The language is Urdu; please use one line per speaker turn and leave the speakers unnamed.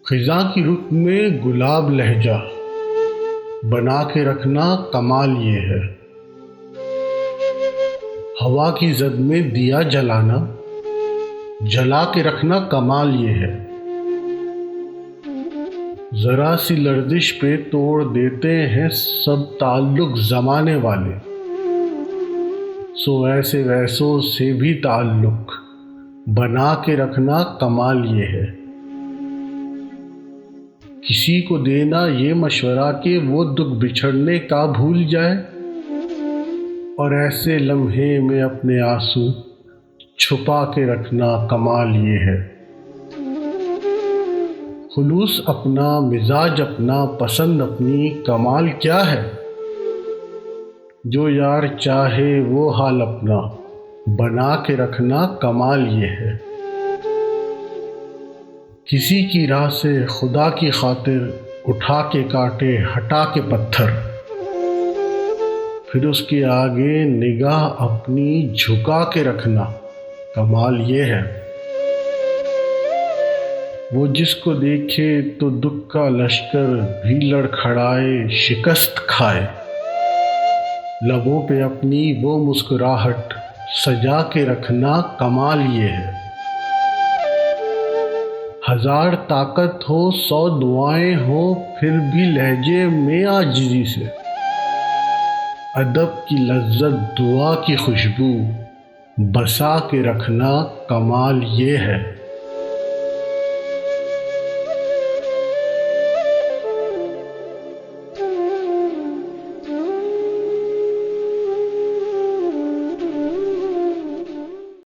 خزاں کی رخ میں گلاب لہجہ بنا کے رکھنا کمال یہ ہے۔ ہوا کی زد میں دیا جلانا جلا کے رکھنا کمال یہ ہے۔ ذرا سی لرزش پہ توڑ دیتے ہیں سب تعلق زمانے والے، سو ایسے ویسوں سے بھی تعلق بنا کے رکھنا کمال یہ ہے۔ کسی کو دینا یہ مشورہ کہ وہ دکھ بچھڑنے کا بھول جائے، اور ایسے لمحے میں اپنے آنسو چھپا کے رکھنا کمال یہ ہے۔ خلوص اپنا، مزاج اپنا، پسند اپنی، کمال کیا ہے؟ جو یار چاہے وہ حال اپنا بنا کے رکھنا کمال یہ ہے۔ کسی کی راہ سے خدا کی خاطر اٹھا کے کاٹے ہٹا کے پتھر، پھر اس کے آگے نگاہ اپنی جھکا کے رکھنا کمال یہ ہے۔ وہ جس کو دیکھے تو دکھ کا لشکر بھی لڑکھڑائے شکست کھائے، لبوں پہ اپنی وہ مسکراہٹ سجا کے رکھنا کمال یہ ہے۔ ہزار طاقت ہو، 100 دعائیں ہوں، پھر بھی لہجے میں عاجزی سے ادب کی لذت، دعا کی خوشبو بسا کے رکھنا کمال یہ ہے۔